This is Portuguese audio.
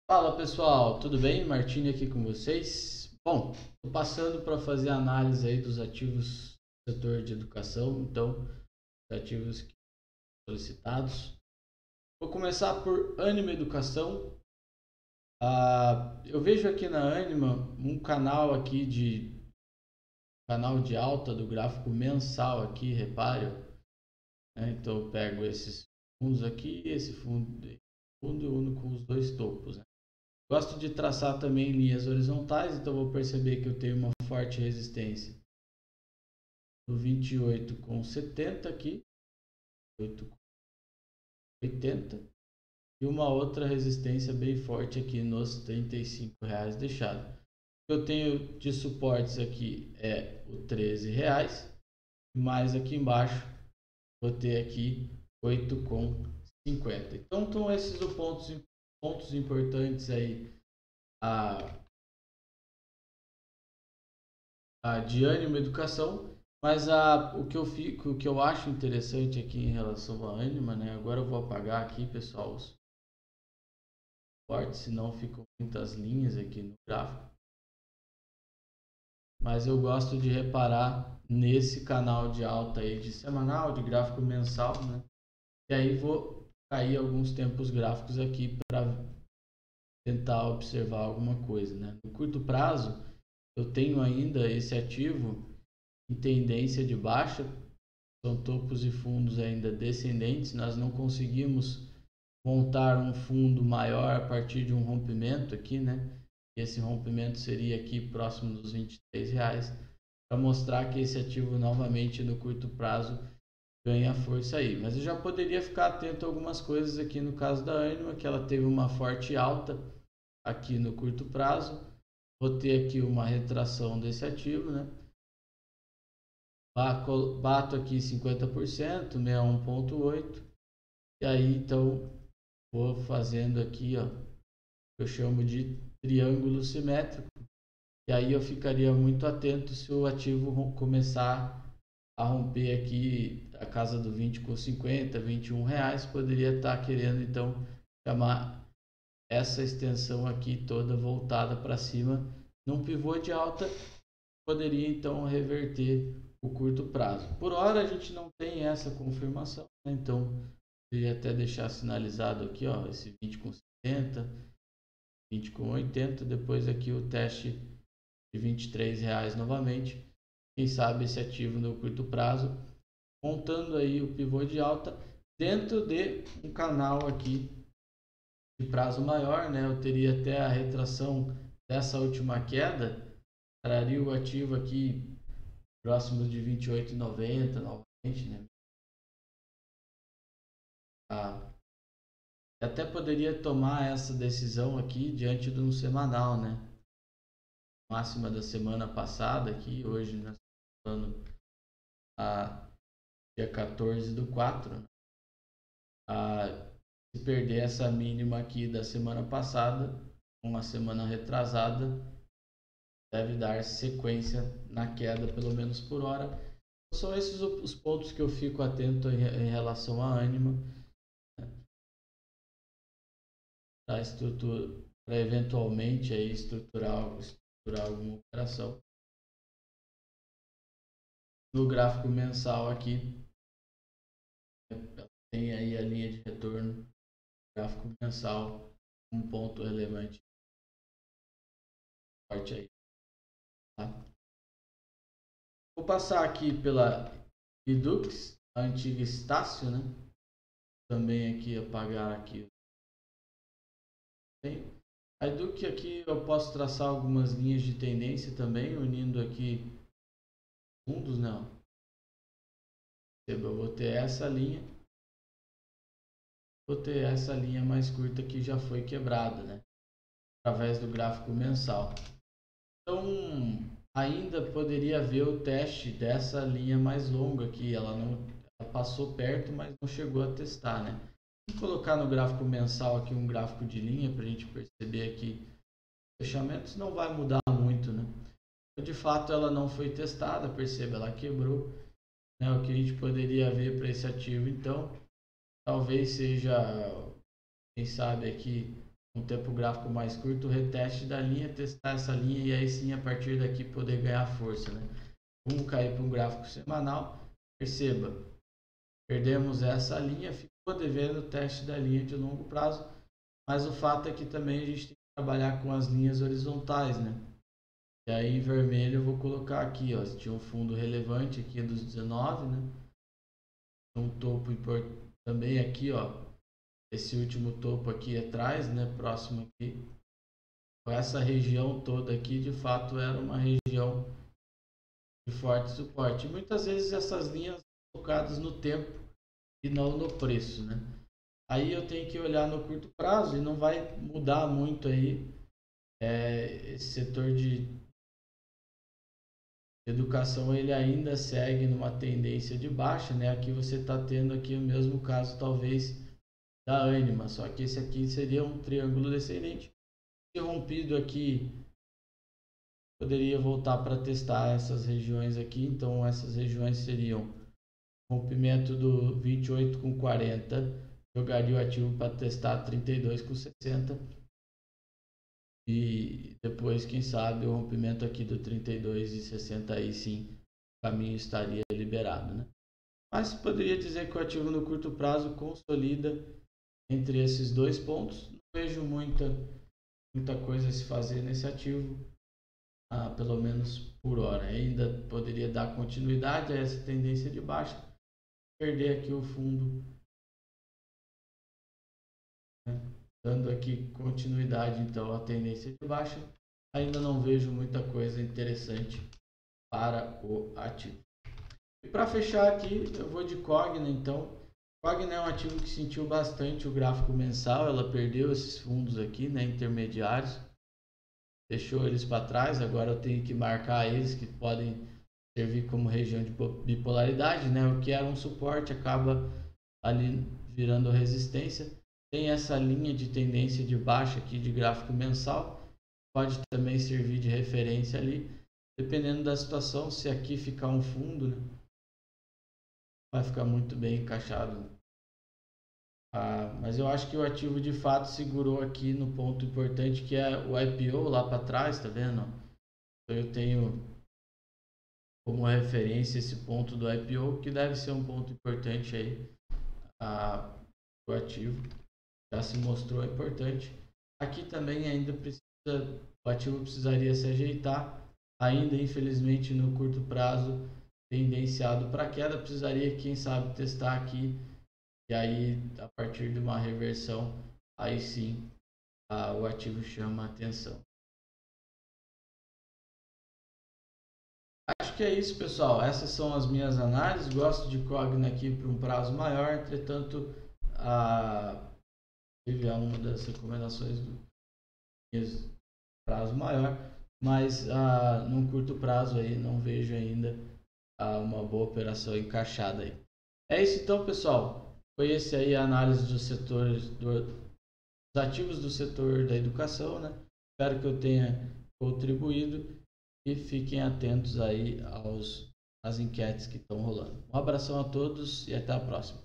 Fala pessoal, tudo bem? Martini aqui com vocês. Bom, estou passando para fazer a análise aí dos ativos do setor de educação, então, os ativos solicitados. Vou começar por Ânima Educação. Eu vejo aqui na Ânima um canal de alta do gráfico mensal aqui, repare, né? Então eu pego esses fundos aqui, esse fundo e uno com os dois topos, né? Gosto de traçar também linhas horizontais, então vou perceber que eu tenho uma forte resistência no 28,70 aqui, 8,80 e uma outra resistência bem forte aqui nos R$ 35 deixado. O que eu tenho de suportes aqui é o R$ 13, mais aqui embaixo vou ter aqui 8,50. Então estão esses os pontos importantes aí de Ânima Educação, mas o que eu acho interessante aqui em relação à Ânima, né? Agora eu vou apagar aqui, pessoal, os cortes, senão ficam muitas linhas aqui no gráfico. Mas eu gosto de reparar nesse canal de alta aí de semanal, de gráfico mensal, né? E aí vou cair alguns tempos gráficos aqui para tentar observar alguma coisa, né? No curto prazo, eu tenho ainda esse ativo em tendência de baixa, são topos e fundos ainda descendentes. Nós não conseguimos montar um fundo maior a partir de um rompimento aqui, né? Esse rompimento seria aqui próximo dos R$ 23, para mostrar que esse ativo novamente no curto prazo ganha força aí. Mas eu já poderia ficar atento a algumas coisas aqui no caso da Ânima, que ela teve uma forte alta aqui no curto prazo. Vou ter aqui uma retração desse ativo, né? Bato aqui 50%, 61,8, e aí então vou fazendo aqui, ó, eu chamo de triângulo simétrico, e aí eu ficaria muito atento se o ativo começar a romper aqui a casa do 20,50, R$ 21, poderia estar querendo então chamar essa extensão aqui toda voltada para cima num pivô de alta, poderia então reverter o curto prazo. Por hora a gente não tem essa confirmação, né? Então eu até deixar sinalizado aqui, ó, esse 20,70, 20,80, depois aqui o teste de R$ 23 novamente. Quem sabe esse ativo no curto prazo, montando aí o pivô de alta dentro de um canal aqui de prazo maior, né? Eu teria até a retração dessa última queda, traria o ativo aqui próximo de 28,90 novamente, né? Até poderia tomar essa decisão aqui diante de um semanal, né? Máxima da semana passada aqui, hoje nós estamos falando dia 14/4, né? Se perder essa mínima aqui da semana passada, uma semana retrasada, deve dar sequência na queda, pelo menos por hora. São esses os pontos que eu fico atento em relação à Ânima, né? Para eventualmente aí estruturar alguma operação. No gráfico mensal aqui, tem aí a linha de retorno, gráfico mensal, um ponto relevante forte aí, tá? Vou passar aqui pela Edux, a antiga Estácio, né? Também aqui apagar aqui. A Edux aqui eu posso traçar algumas linhas de tendência também, unindo aqui fundos, não. Eu vou ter essa linha. Vou ter essa linha mais curta que já foi quebrada, né? Através do gráfico mensal. Então, ainda poderia ver o teste dessa linha mais longa aqui. Ela passou perto, mas não chegou a testar, né? Vou colocar no gráfico mensal aqui um gráfico de linha para a gente perceber aqui. Fechamentos não vai mudar muito, né? De fato, ela não foi testada, perceba, ela quebrou, né? O que a gente poderia ver para esse ativo, então, talvez seja, quem sabe aqui, um tempo gráfico mais curto, o reteste da linha, testar essa linha e aí sim a partir daqui poder ganhar força, né? Vamos cair para um gráfico semanal, perceba, perdemos essa linha, ficou devendo o teste da linha de longo prazo, mas o fato é que também a gente tem que trabalhar com as linhas horizontais, né? E aí em vermelho eu vou colocar aqui, ó, tinha um fundo relevante aqui dos 19, né? Um topo importante também aqui, ó, esse último topo aqui atrás, né, próximo aqui, essa região toda aqui de fato era uma região de forte suporte. E muitas vezes essas linhas são focadas no tempo e não no preço, né? Aí eu tenho que olhar no curto prazo e não vai mudar muito aí esse setor de educação, ele ainda segue numa tendência de baixa, né? Aqui você está tendo aqui o mesmo caso talvez da Ânima, só que esse aqui seria um triângulo descendente. Se rompido aqui, poderia voltar para testar essas regiões aqui. Então essas regiões seriam rompimento do 28 com 40, jogaria o ativo para testar 32 com 60 e depois, quem sabe, o rompimento aqui do 32 e 60 aí sim o caminho estaria liberado, né? Mas poderia dizer que o ativo no curto prazo consolida entre esses dois pontos. Não vejo muita coisa a se fazer nesse ativo, pelo menos por hora. Ainda poderia dar continuidade a essa tendência de baixa, perder aqui o fundo, né? Dando aqui continuidade então à tendência de baixa. Ainda não vejo muita coisa interessante para o ativo. E para fechar aqui, eu vou de Cogna. Então, Cogna é um ativo que sentiu bastante o gráfico mensal, ela perdeu esses fundos aqui, né, intermediários, deixou eles para trás. Agora eu tenho que marcar eles, que podem servir como região de bipolaridade, né? O que era um suporte acaba ali virando resistência. Tem essa linha de tendência de baixa aqui de gráfico mensal, pode também servir de referência ali, dependendo da situação. Se aqui ficar um fundo, né, vai ficar muito bem encaixado. Mas eu acho que o ativo de fato segurou aqui no ponto importante, que é o IPO lá para trás, tá vendo? Então eu tenho como referência esse ponto do IPO, que deve ser um ponto importante aí o ativo. Já se mostrou importante. Aqui também ainda o ativo precisaria se ajeitar, ainda infelizmente no curto prazo tendenciado para queda, precisaria quem sabe testar aqui e aí a partir de uma reversão aí sim o ativo chama a atenção. Acho que é isso, pessoal. Essas são as minhas análises. Gosto de Cogna aqui para um prazo maior, entretanto tive uma das recomendações do prazo maior, mas num curto prazo aí não vejo ainda uma boa operação encaixada aí. É isso então, pessoal. Foi esse aí a análise dos setores dos ativos do setor da educação, né? Espero que eu tenha contribuído e fiquem atentos aí às enquetes que estão rolando. Um abração a todos e até a próxima.